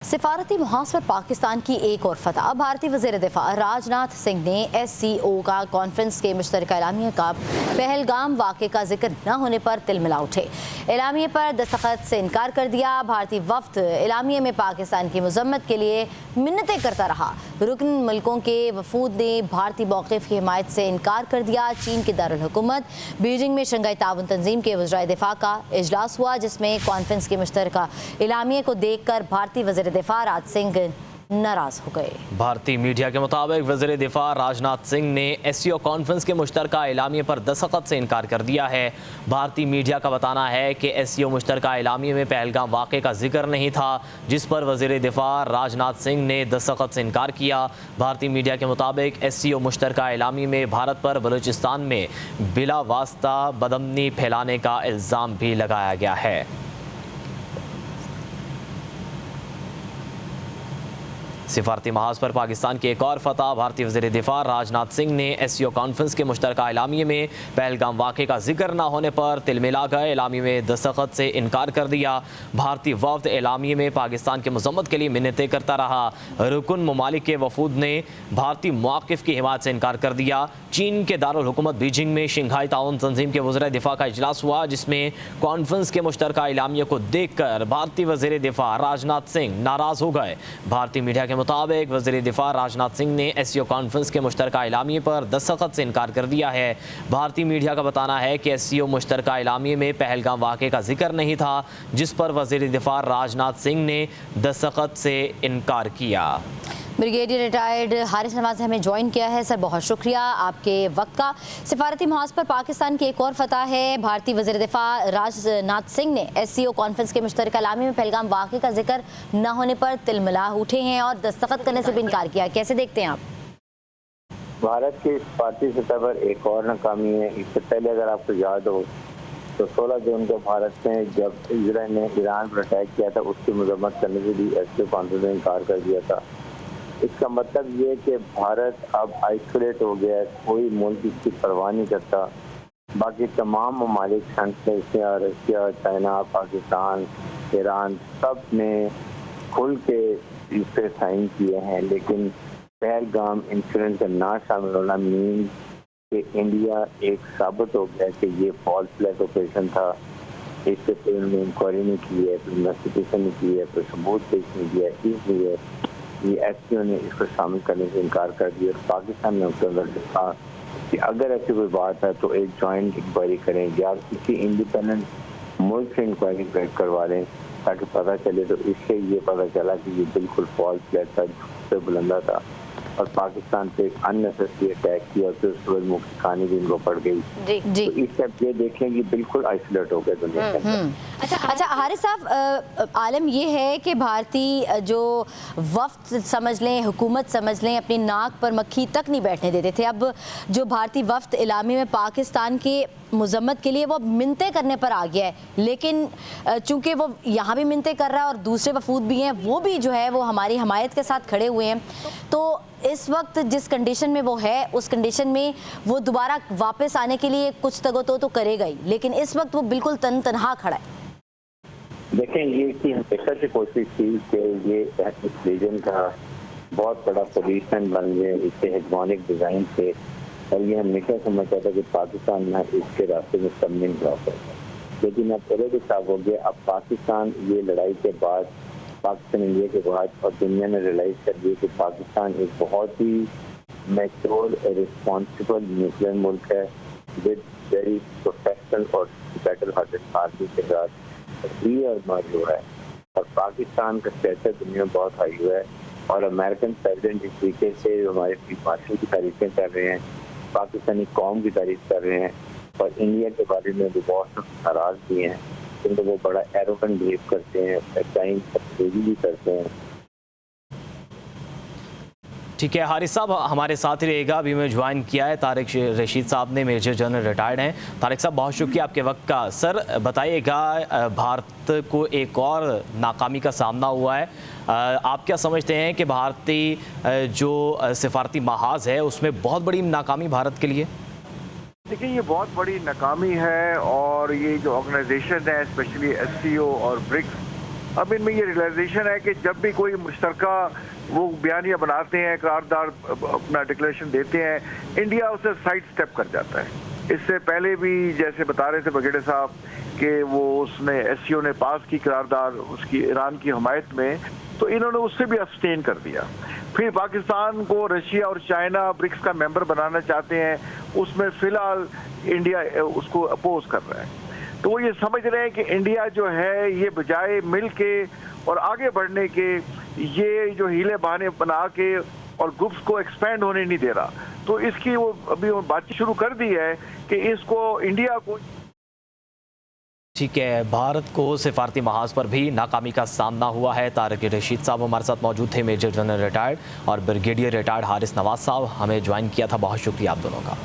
सिफारती मुहाज पर पाकिस्तान की एक और फतह। भारतीय वज़ीर दिफा राजनाथ सिंह ने SCO का कॉन्फ्रेंस के मुश्तरका एलामिया का पहलगाम वाक़े का जिक्र न होने पर तिलमिला उठे। एलामिया पर दस्तखत से इनकार कर दिया। भारतीय वफ्द एलामिया में पाकिस्तान की मजम्मत के लिए मिन्नतें करता रहा। रुकन मुल्कों के वफूद ने भारतीय मौक़िफ़ की हिमायत से इनकार कर दिया। चीन के दारुल हुकूमत बीजिंग में शंघाई ताउन तंजीम के वज़राए दिफा का इजलास हुआ, जिसमें कॉन्फ्रेंस के मुश्तरका एलामिया को देख कर भारतीय वज़ीर दिफा राज सिंह नाराज हो गए। भारतीय मीडिया के मुताबिक वज़ीर दिफा राजनाथ सिंह ने SCO कॉन्फ्रेंस के मुश्तरका एलामिया पर दस्तखत से इनकार कर दिया है। भारतीय मीडिया का बताना है कि SCO मुश्तरका एलामिया में पहलगाम वाक़े का जिक्र नहीं था, जिस पर वज़ीर दिफा राजनाथ सिंह ने दस्तखत से इनकार किया। भारतीय मीडिया के मुताबिक SCO मुश्तरका एलामिया में भारत पर बलूचिस्तान में बिला वास्ता बदअमनी फैलाने का इल्ज़ाम भी लगाया गया है। सिफारती महाज पर पाकिस्तान की एक और फतह। भारतीय वज़ीर दिफा राजनाथ सिंह ने SCO कॉन्फ्रेंस के मुश्तरका एलामिया में पहलगाम वाक़े का जिक्र न होने पर तिलमिला गए। एलामिया में दस्तखत से इनकार कर दिया। भारतीय वफ़द एलामिया में पाकिस्तान की मज़म्मत के लिए मिन्नतें करता रहा। रुकन ममालिक के वफूद ने भारतीय मौक़िफ़ की हिमायत से इनकार कर दिया। चीन के दारुल हुकूमत बीजिंग में शंघाई ताउन तंजीम के वज़ीर दिफा का इजलास हुआ, जिसमें कॉन्फ्रेंस के मुश्तरका एलामिया को देख कर भारतीय वज़ीर दिफा राजनाथ सिंह नाराज़ हो गए। भारतीय मीडिया के मुताबिक वज़ीर दिफा राजनाथ सिंह ने SCO कॉन्फ्रेंस के मुश्तरका एलामिया पर दस्तखत से इनकार कर दिया है। भारतीय मीडिया का बताना है कि SCO मुश्तरका एलामिया में पहलगाम वाक़े का जिक्र नहीं था, जिस पर वज़ीर दिफा राजनाथ सिंह ने दस्तखत से इनकार किया। ब्रिगेडियर रिटायर्ड हारिस नवाज ने हमें ज्वाइन किया है। सर, बहुत शुक्रिया आपके वक्त का। सिफारती मुहाज पर पाकिस्तान की एक और फतह है। भारतीय वज़ीर दिफा राजनाथ सिंह ने SCO कॉन्फ्रेंस के मुश्तरका एलामिया में पहलगाम वाक़े का जिक्र न होने पर तिलमिला उठे हैं और दस्तखत करने से भी इनकार किया। कैसे देखते हैं आप? भारत की सिफारती सतह पर एक और नाकामी है। इससे पहले अगर आपको याद हो तो 16 जून को भारत ने जब इजराइल ने ईरान पर अटैक किया था, उसकी मजम्मत करने से भी SCO कॉन्फ्रेंस में इनकार कर दिया था। इसका मतलब ये कि भारत अब आइसोलेट हो गया है, कोई मुल्क इसकी परवाह नहीं करता। बाकी तमाम ममालिक Asia, Russia, China, Pakistan, Iran सब ने खुल के इस पर साइन किए हैं, लेकिन पहलगाम इंसिडेंट का ना शामिल होना मीन कि इंडिया एक साबित हो गया कि ये फॉल्स फ्लैग ऑपरेशन था। इससे कोई उन्होंने इंक्वायरी नहीं की है, कोई इन्वेस्टिगेशन नहीं की है, कोई सबूत पेश नहीं किया है। इसलिए ये SCO ने इसको शामिल करने से इनकार कर दिया और पाकिस्तान ने उसके अंदर कहा कि अगर ऐसी कोई बात है तो एक जॉइंट इंक्वायरी करें या किसी इंडिपेंडेंट मुल्क से इंक्वायरी करवा लें, ताकि पता चले। तो इससे ये पता चला कि ये बिल्कुल फॉल्स फ्लैग था, झूठ पे बुलंदा था और पाकिस्तान पे अननेसेसरी अटैक किया और फिर उसके बाद मुख्य कहानी भी इनको पड़ गई। जी जी। तो इससे आप ये देखें कि बिल्कुल आइसोलेट हो गए दुनिया के अंदर। अच्छा हारिस साहब, आलम ये है कि भारतीय जो वफ्द समझ लें, हुकूमत समझ लें, अपनी नाक पर मक्खी तक नहीं बैठने देते थे। अब जो भारतीय वफ्द एलामिया में पाकिस्तान के मजम्मत के लिए वो मिन्नतें करने पर आ गया है, लेकिन चूंकि वो यहाँ भी मिन्नतें कर रहा है और दूसरे वफूद भी हैं, वो भी जो है वो हमारी हमायत के साथ खड़े हुए हैं, तो इस वक्त जिस कंडीशन में वो है, उस कंडीशन में वो दोबारा वापस आने के लिए कुछ तगो तो करेगा ही, लेकिन इस वक्त वो बिल्कुल तनहा खड़ा है। देखें, ये कि हमेशा से कोशिश थी कि ये इस रीजन का बहुत बड़ा पोजीशन बन गए, इसके हेगमोनिक डिज़ाइन से, और ये हमेशा समझता था कि पाकिस्तान ना इसके रास्ते में स्टम्बलिंग ब्लॉक है। लेकिन अब ऑलरेडी साफ हो गया। अब पाकिस्तान ये लड़ाई के बाद, पाकिस्तान इंडिया के बाद और दुनिया ने रियलाइज कर दिया कि पाकिस्तान एक बहुत ही मैच्योर रिस्पॉन्सिबल न्यूक्लियर मुल्क है विद वेरी प्रोफेशनल और बैटल हार्टेड आर्मी के साथ मर्ज हुआ है। और पाकिस्तान का स्टेटस दुनिया में बहुत हाई हुआ है और अमेरिकन प्रेसिडेंट इस तरीके से हमारे फील्ड मार्शल की तारीफें कर रहे हैं, पाकिस्तानी कौम की तारीफ कर रहे हैं और इंडिया के बारे में भी बहुत नाराज भी हैं, क्योंकि वो बड़ा एरोगेंट बिहेव करते हैं, टाइम भी करते हैं। ठीक है हारिस साहब, हमारे साथ ही रहेगा। अभी मैं ज्वाइन किया है तारिक रशीद साहब ने, मेजर जनरल रिटायर्ड हैं। तारिक साहब, बहुत शुक्रिया आपके वक्त का। सर बताइएगा, भारत को एक और नाकामी का सामना हुआ है। आप क्या समझते हैं कि भारतीय जो सिफारती महाज है उसमें बहुत बड़ी नाकामी भारत के लिए? देखिए, ये बहुत बड़ी नाकामी है और ये जो ऑर्गेनाइजेशन है, स्पेशली SCO और ब्रिक्स, अब इनमें ये रियलाइजेशन है कि जब भी कोई मुश्तरका वो बयानिया बनाते हैं, करारदार अपना डिक्लेरेशन देते हैं, इंडिया उसे साइड स्टेप कर जाता है। इससे पहले भी जैसे बता रहे थे बगेड़े साहब कि वो उसने एससीओ ने पास की करारदार उसकी ईरान की हमायत में, तो इन्होंने उससे भी अब्सटेन कर दिया। फिर पाकिस्तान को रशिया और चाइना ब्रिक्स का मेंबर बनाना चाहते हैं, उसमें फिलहाल इंडिया उसको अपोज कर रहा है। तो वो ये समझ रहे हैं कि इंडिया जो है ये बजाय मिल के और आगे बढ़ने के, ये जो हीले बहाने बना के और ग्रुप्स को एक्सपेंड होने नहीं दे रहा। तो इसकी वो अभी बातचीत शुरू कर दी है कि इसको इंडिया को ठीक है, भारत को सिफारती महाज पर भी नाकामी का सामना हुआ है। तारिक रशीद साहब हमारे साथ मौजूद थे, मेजर जनरल रिटायर्ड, और ब्रिगेडियर रिटायर्ड हारिस नवाज साहब हमें ज्वाइन किया था। बहुत शुक्रिया आप दोनों का।